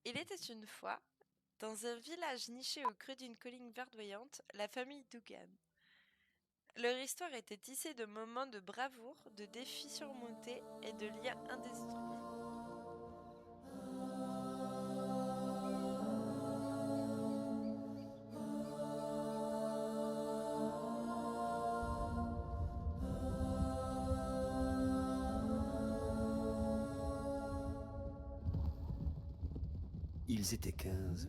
Il était une fois, dans un village niché au creux d'une colline verdoyante, la famille Dougan. Leur histoire était tissée de moments de bravoure, de défis surmontés et de liens indestructibles. Ils étaient 15.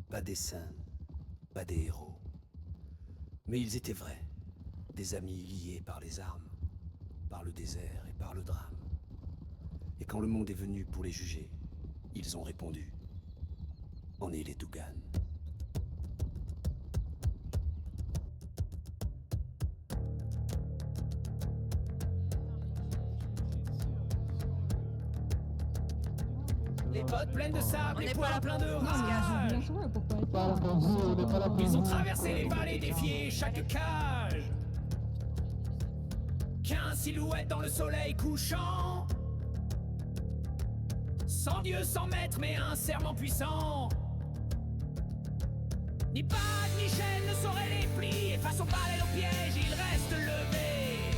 Pas des saints, pas des héros. Mais ils étaient vrais. Des amis liés par les armes, par le désert et par le drame. Et quand le monde est venu pour les juger, ils ont répondu. On est les Dougan. Les bottes pleines de sable, les poings pleins de rage. Pourquoi Ils ont traversé les vallées, défié chaque cage. 15 silhouettes dans le soleil couchant. Sans Dieu, sans maître, mais un serment puissant. Ni pattes, ni chaînes ne sauraient les plier. Face aux balles et aux pièges, ils restent levés.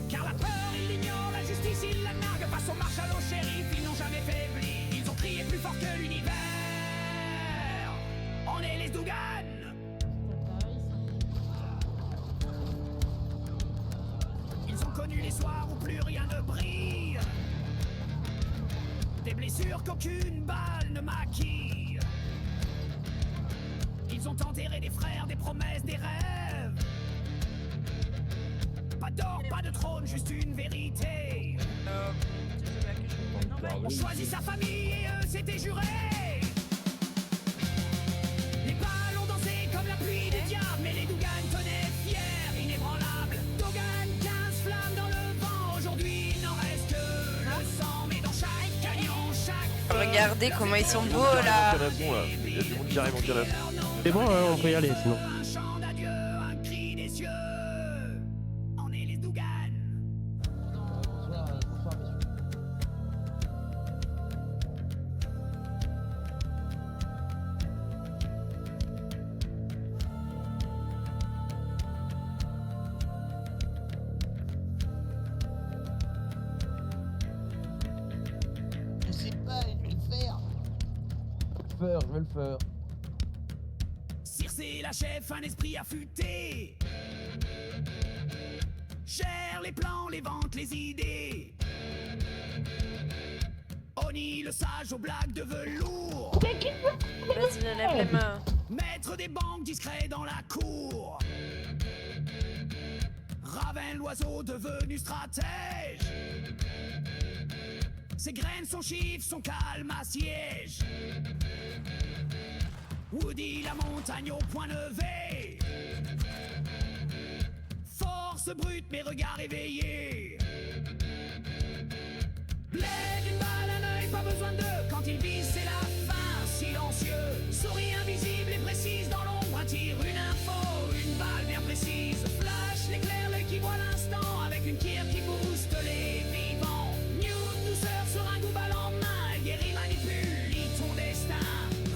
Car la peur, ils l'ignorent, la justice, ils la narguent. Face au marshal, au shérif, ils n'ont jamais faibli. Ils ont crié plus fort que l'univers. On est les Dougan. Ils ont connu les soirs où plus rien ne brille. Des blessures qu'aucune balle ne maquille. Ils ont enterré des frères, des promesses, des rêves. Pas d'or, pas de trône, juste une vérité. On choisit sa famille et eux s'étaient jurés. Les balles ont dansé comme la pluie des diables. Mais les Dougan tenaient fiers, inébranlables. Dougan, 15 flammes dans le vent. Aujourd'hui il n'en reste que le sang. Mais dans chaque canyon, chaque Regardez comment ils sont beaux là. Bon là, il y a du monde qui arrive en canapé. C'est bon, on peut y aller sinon. un chant d'adieu, un cri des cieux. On est les Dougan. Je sais pas, je vais le faire. Je vais le faire. Circé la chef, un esprit affûté. Gère les plans, les ventes, les idées. Oni le sage aux blagues de velours. Vas-y, lève les mains. Maître des banques discret dans la cour. Raven l'oiseau devenu stratège. Ses graines, son chiffre, son calme assiège. Woody la montagne au point levé. Force brute mais regard éveillé. Bled une balle, un œil, pas besoin d'eux. Quand il vise c'est la fin, silencieux. Souris invisible et précise dans l'ombre. Un tir, une info, une balle bien précise. Flash, l'éclair, l'œil qui voit l'instant. Avec une tire qui booste les vivants. New douceur sur un goût bal en main. Elle guérit, manipule, lit ton destin.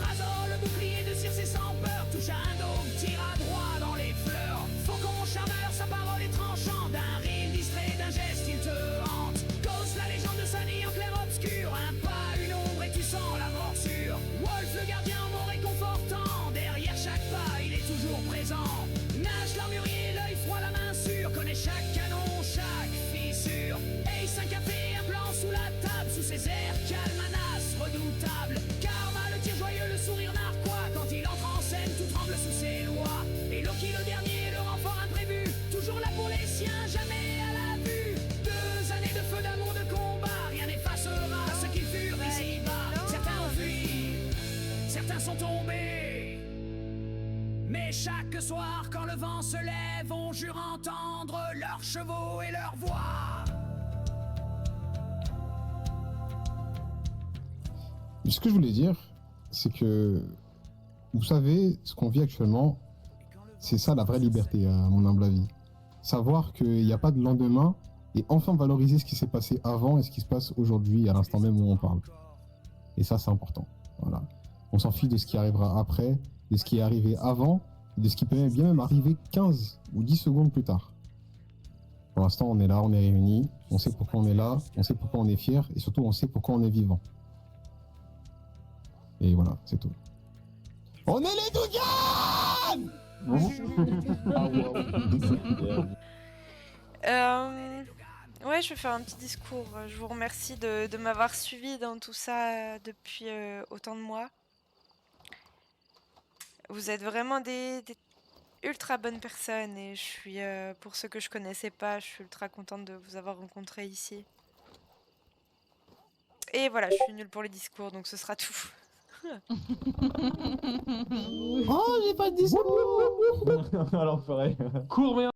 Razor, le bouclier de Circe sans peur. Touche à un dôme, tire à droit dans les fleurs. Faucon charmeur, sa parole est tranchante. D'un rire distrait, d'un geste il te hante. Ghost, la légende de Sunny en clair-obscur. Un pas, une ombre et tu sens la morsure. Wolf, le gardien, mot réconfortant. Derrière chaque pas, il est toujours présent. Nash, l'armurier, l'œil froid, la main sûre. Connaît chaque canon, chaque fissure. Ace, un café, un plan sous la table. Sous ses airs, calme, menace, redoutable. Karma, le tir joyeux, le sourire narquois. Quand il entre en scène, tout tremble sous ses lois. Et Loki, le dernier, le renfort imprévu. Toujours là pour les siens, jamais à la vue. 2 années de feu, d'amour, de combat. Rien n'effacera ce qu'ils furent ici-bas. Certains ont fui, certains sont tombés. Mais chaque soir, quand le vent se lève, on jure entendre leurs chevaux et leurs voix. Ce que je voulais dire, c'est que, vous savez, ce qu'on vit actuellement, c'est ça la vraie liberté, à mon humble avis. Savoir qu'il n'y a pas de lendemain et enfin valoriser ce qui s'est passé avant et ce qui se passe aujourd'hui, à l'instant même où on parle. Et ça, c'est important. Voilà. On s'en fiche de ce qui arrivera après, de ce qui est arrivé avant, de ce qui peut bien même arriver 15 ou 10 secondes plus tard. Pour l'instant, on est là, on est réunis, on sait pourquoi on est là, on sait pourquoi on est fiers, et surtout, on sait pourquoi on est vivant. Et voilà, c'est tout. On est les Dougan! Ouais, je vais faire un petit discours. Je vous remercie de m'avoir suivi dans tout ça depuis autant de mois. Vous êtes vraiment des ultra bonnes personnes et je suis, pour ceux que je connaissais pas, je suis ultra contente de vous avoir rencontré ici. Et voilà, je suis nulle pour les discours, donc ce sera tout. Oh, j'ai pas de discours! Alors, pareil. Cours, merde!